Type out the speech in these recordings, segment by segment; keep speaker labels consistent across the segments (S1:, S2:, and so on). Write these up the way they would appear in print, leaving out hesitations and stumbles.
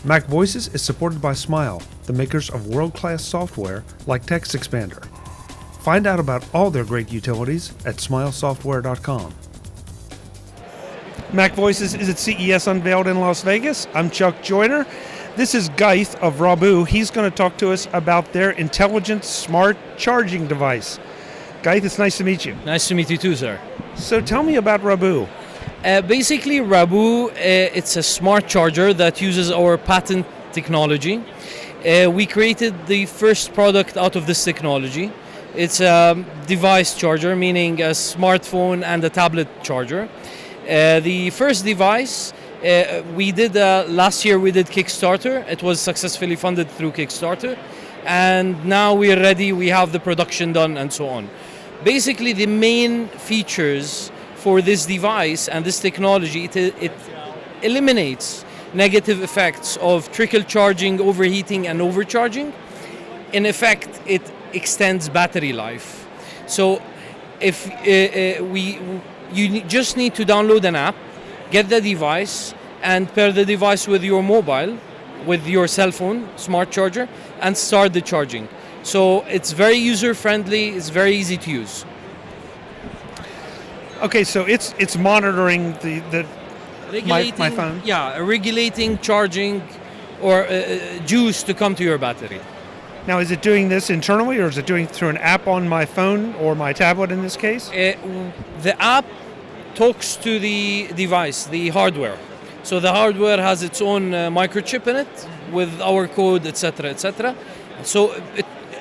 S1: MacVoices is supported by Smile, the makers of world-class software like Text Expander. Find out about all their great utilities at smilesoftware.com. MacVoices is at CES Unveiled in Las Vegas. I'm Chuck Joyner. This is Ghaith of Raboo. He's going to talk to us about their intelligent smart charging device. Ghaith, it's nice to meet you.
S2: Nice to meet you too, sir.
S1: So tell me about Raboo.
S2: Basically, raboo, it's a smart charger that uses our patent technology. We created the first product out of this technology. It's a device charger, meaning a smartphone and a tablet charger. The first device we did last year. We did Kickstarter. It was successfully funded through Kickstarter, and now we're ready. We have the production done and so on. Basically, the main features for this device and this technology, it eliminates negative effects of trickle charging, overheating, and overcharging. In effect, it extends battery life. So, if you just need to download an app, get the device, and pair the device with your mobile, with your cell phone, smart charger, and start the charging. So it's very user-friendly, it's very easy to use.
S1: Okay, so it's monitoring my phone?
S2: Yeah, regulating charging or juice to come to your battery.
S1: Now, is it doing this internally, or is it doing through an app on my phone or my tablet in this case?
S2: The app talks to the device, the hardware. So the hardware has its own microchip in it with our code, etc., etc. So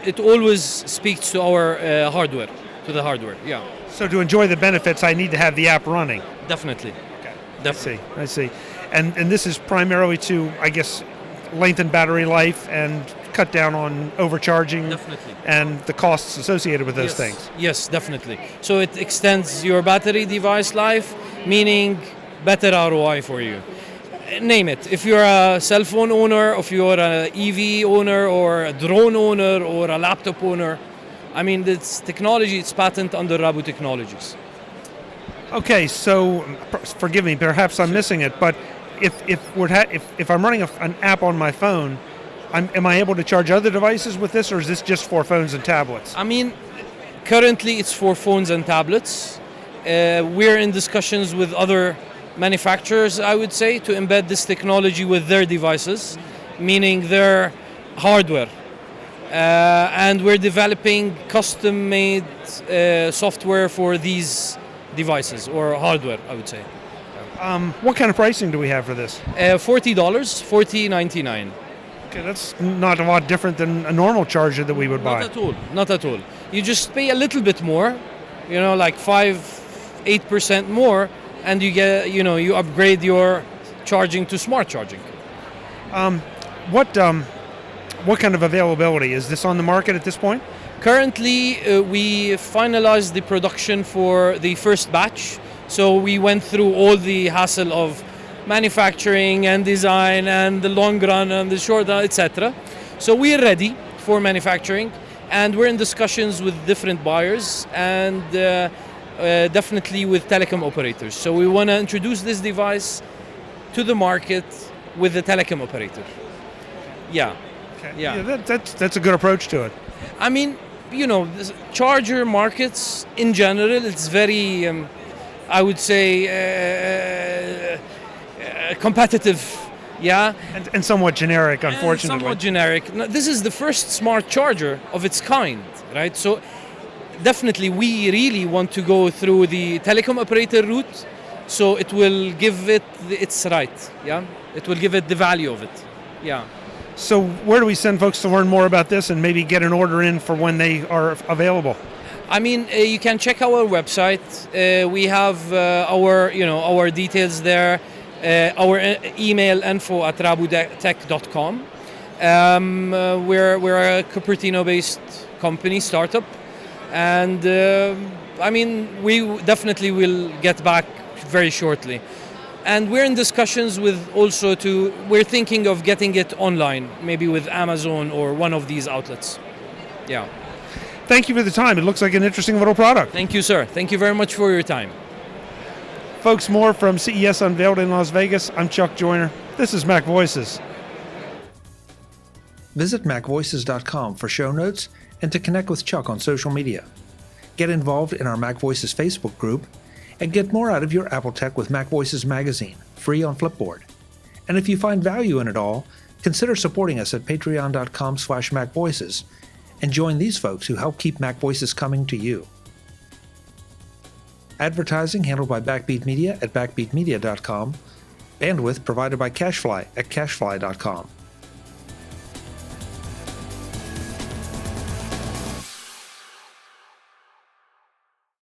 S2: it always speaks to our hardware, to the hardware, yeah.
S1: So to enjoy the benefits, I need to have the app running?
S2: Definitely.
S1: Okay.
S2: Definitely.
S1: I see. And this is primarily to, I guess, lengthen battery life and cut down on overcharging.
S2: Definitely.
S1: And the costs associated with those things.
S2: Yes, definitely. So it extends your battery device life, meaning better ROI for you. Name it. If you're a cell phone owner, if you're an EV owner, or a drone owner, or a laptop owner, I mean, this technology, it's patent under Raboo Technologies.
S1: Okay, so forgive me, perhaps I'm missing it, but if I'm running an app on my phone, am I able to charge other devices with this, or is this just for phones and tablets?
S2: I mean, currently it's for phones and tablets. We're in discussions with other manufacturers, I would say, to embed this technology with their devices, meaning their hardware. And we're developing custom-made software for these devices, or hardware, I would say.
S1: What kind of pricing do we have for this?
S2: $40, $40.99.
S1: Okay, that's not a lot different than a normal charger that we would buy.
S2: Not at all, not at all. You just pay a little bit more, like 8% more, and you get, you upgrade your charging to smart charging.
S1: What kind of availability? Is this on the market at this point?
S2: Currently, we finalized the production for the first batch. So we went through all the hassle of manufacturing and design and the long run and the short run, etc. So we're ready for manufacturing, and we're in discussions with different buyers and definitely with telecom operators. So we want to introduce this device to the market with the telecom operator. Yeah.
S1: Okay. Yeah, that's a good approach to it.
S2: I mean, the charger markets in general, it's very, I would say, competitive, yeah?
S1: And somewhat generic, unfortunately.
S2: Somewhat generic. Now, this is the first smart charger of its kind, right? So definitely we really want to go through the telecom operator route, so it will give it its right, yeah? It will give it the value of it, yeah.
S1: So where do we send folks to learn more about this and maybe get an order in for when they are available?
S2: I mean, you can check our website. We have our details there. Our email info@rabootech.com. We're a Cupertino-based company, startup, and I mean, we definitely will get back very shortly. And we're in discussions with we're thinking of getting it online, maybe with Amazon or one of these outlets. Yeah.
S1: Thank you for the time. It looks like an interesting little product.
S2: Thank you, sir. Thank you very much for your time.
S1: Folks, more from CES Unveiled in Las Vegas. I'm Chuck Joyner. This is MacVoices.
S3: Visit MacVoices.com for show notes and to connect with Chuck on social media. Get involved in our MacVoices Facebook group and get more out of your Apple tech with MacVoices magazine, free on Flipboard. And if you find value in it all, consider supporting us at patreon.com/MacVoices and join these folks who help keep MacVoices coming to you. Advertising handled by Backbeat Media at backbeatmedia.com. Bandwidth provided by CacheFly at cachefly.com.